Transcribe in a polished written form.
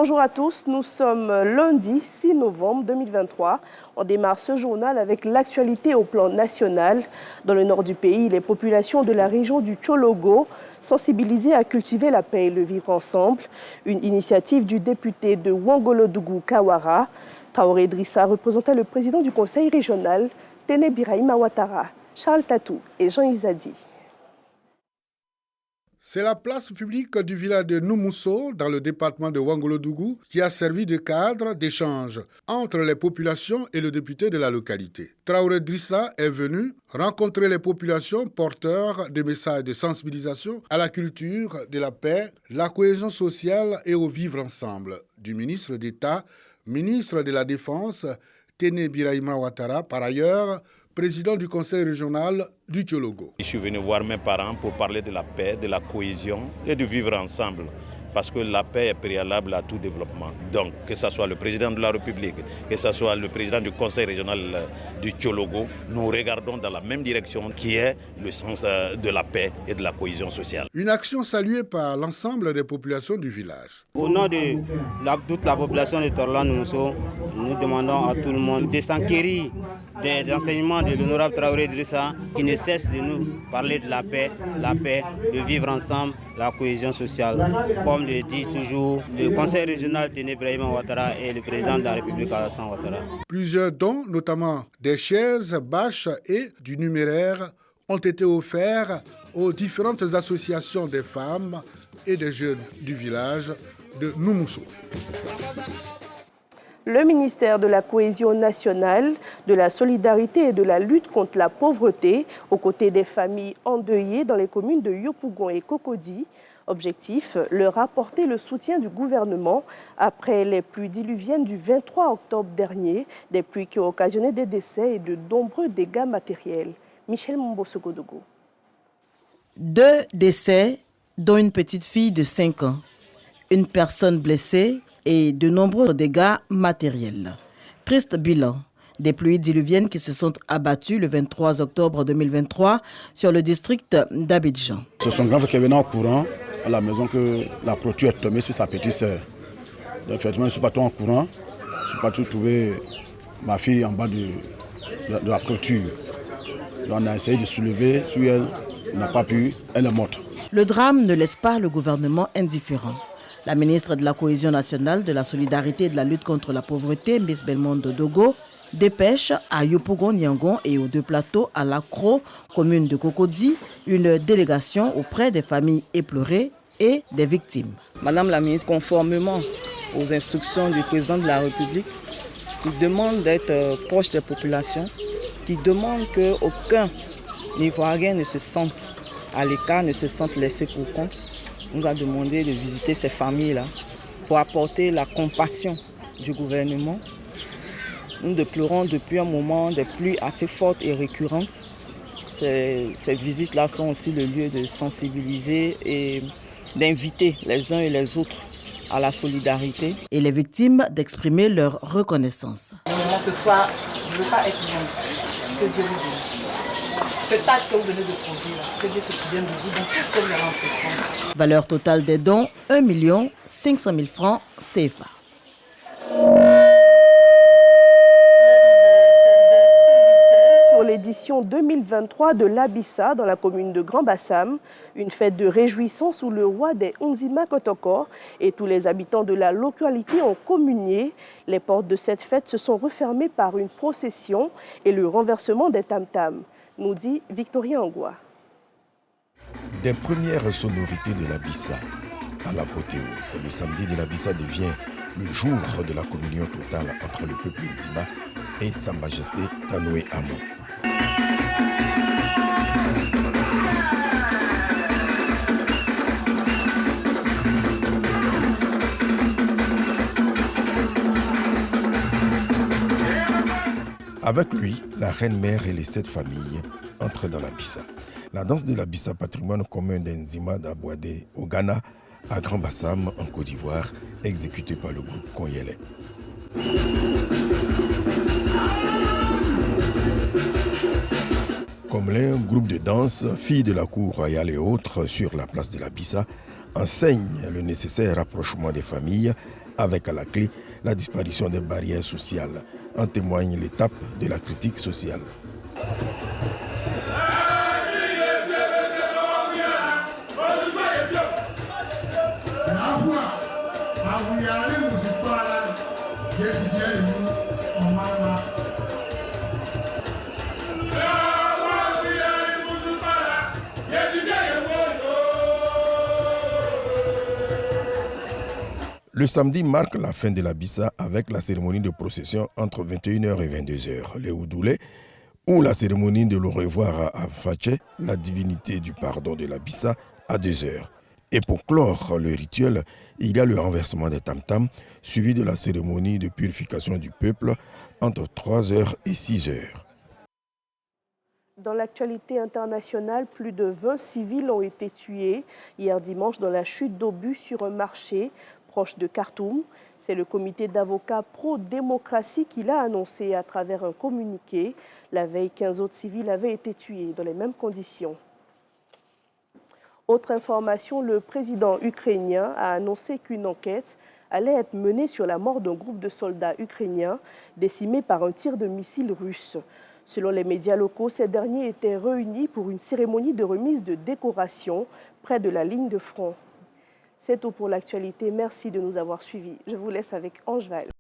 Bonjour à tous, nous sommes lundi 6 novembre 2023. On démarre ce journal avec l'actualité au plan national. Dans le nord du pays, les populations de la région du Tchologo sensibilisées à cultiver la paix et le vivre ensemble. Une initiative du député de Ouangolodougou Kawara. Traoré Drissa représentait le président du conseil régional, Téné Birahima Ouattara, Charles Tatou et Jean Izadi. C'est la place publique du village de Noumousso, dans le département de Ouangolodougou, qui a servi de cadre d'échange entre les populations et le député de la localité. Traoré Drissa est venu rencontrer les populations porteurs de messages de sensibilisation à la culture de la paix, la cohésion sociale et au vivre ensemble du ministre d'État, ministre de la Défense, Téné Birahima Ouattara, par ailleurs, président du conseil régional du Tchologo. Je suis venu voir mes parents pour parler de la paix, de la cohésion et de vivre ensemble. Parce que la paix est préalable à tout développement. Donc, que ce soit le président de la République, que ce soit le président du conseil régional du Tchologo, nous regardons dans la même direction qui est le sens de la paix et de la cohésion sociale. Une action saluée par l'ensemble des populations du village. Au nom de toute la population de Torlan-Noumousso, nous demandons à tout le monde de s'enquérir des enseignements de l'honorable Traoré Drissa qui ne cesse de nous parler de la paix, de vivre ensemble, la cohésion sociale. Comme le dit toujours le conseil régional Téné Birahima Ouattara et le président de la République Alassane Ouattara. Plusieurs dons, notamment des chaises, bâches et du numéraire, ont été offerts aux différentes associations des femmes et des jeunes du village de Noumousso. Le ministère de la Cohésion nationale, de la solidarité et de la lutte contre la pauvreté, aux côtés des familles endeuillées dans les communes de Yopougon et Cocody. Objectif, leur apporter le soutien du gouvernement après les pluies diluviennes du 23 octobre dernier, des pluies qui ont occasionné des décès et de nombreux dégâts matériels. Michel Mombo-Sogodogo. 2 décès, dont une petite fille de 5 ans, une personne blessée et de nombreux dégâts matériels. Triste bilan des pluies diluviennes qui se sont abattues le 23 octobre 2023 sur le district d'Abidjan. C'est son grand frère qui est venu en courant à la maison que la clôture est tombée sur sa petite sœur. Donc, effectivement, je ne suis pas tout en courant. Je ne suis pas tout trouvé ma fille en bas de la clôture. Donc, on a essayé de soulever sur elle, on n'a pas pu, elle est morte. Le drame ne laisse pas le gouvernement indifférent. La ministre de la Cohésion nationale, de la solidarité et de la lutte contre la pauvreté, Miss Belmondo Dogo, dépêche à Yopougon-Niangon et aux 2 plateaux à l'Accro, commune de Cocody, une délégation auprès des familles éplorées et des victimes. Madame la ministre, conformément aux instructions du président de la République, qui demande d'être proche des populations, qui demande qu'aucun Ivoirien ne se sente à l'écart, ne se sente laissé pour compte, nous a demandé de visiter ces familles-là pour apporter la compassion du gouvernement. Nous déplorons depuis un moment des pluies assez fortes et récurrentes. Ces visites-là sont aussi le lieu de sensibiliser et d'inviter les uns et les autres à la solidarité. Et les victimes d'exprimer leur reconnaissance. Ce soir, je ne veux pas être loin. Que Dieu vous bénisse. Cet acte que vous venez de poser, que Dieu se souvienne de vous dans tout ce que vous avez entrepris. Valeur totale des dons, 1 500 000 francs CFA. Sur l'édition 2023 de l'Abissa dans la commune de Grand Bassam, une fête de réjouissance où le roi des Onzima Kotoko et tous les habitants de la localité ont communié. Les portes de cette fête se sont refermées par une procession et le renversement des tam-tams, nous dit Victorien Angoua. Des premières sonorités de l'Abissa à l'apothéose, le samedi de l'Abissa devient le jour de la communion totale entre le peuple Nzima et Sa Majesté Tanoé Amon. Avec lui, la reine-mère et les 7 familles entrent dans l'Abissa. La danse de l'Abissa, patrimoine commun des Nzima d'Abouadé au Ghana, à Grand Bassam, en Côte d'Ivoire, exécutée par le groupe Konyele. Comme un groupe de danse, filles de la cour royale et autres sur la place de l'Abissa, enseigne le nécessaire rapprochement des familles avec à la clé la disparition des barrières sociales. En témoigne l'étape de la critique sociale. Le samedi marque la fin de la Bissa avec la cérémonie de procession entre 21h et 22h. Le Oudoulé, ou la cérémonie de le revoir à Fatché, la divinité du pardon de la Bissa, à 2h. Et pour clore le rituel, il y a le renversement des tam-tams, suivi de la cérémonie de purification du peuple entre 3h et 6h. Dans l'actualité internationale, plus de 20 civils ont été tués hier dimanche dans la chute d'obus sur un marché proche de Khartoum. C'est le comité d'avocats pro-démocratie qui l'a annoncé à travers un communiqué. La veille, 15 autres civils avaient été tués dans les mêmes conditions. Autre information, le président ukrainien a annoncé qu'une enquête allait être menée sur la mort d'un groupe de soldats ukrainiens décimés par un tir de missile russe. Selon les médias locaux, ces derniers étaient réunis pour une cérémonie de remise de décoration près de la ligne de front. C'est tout pour l'actualité. Merci de nous avoir suivis. Je vous laisse avec Ange Val.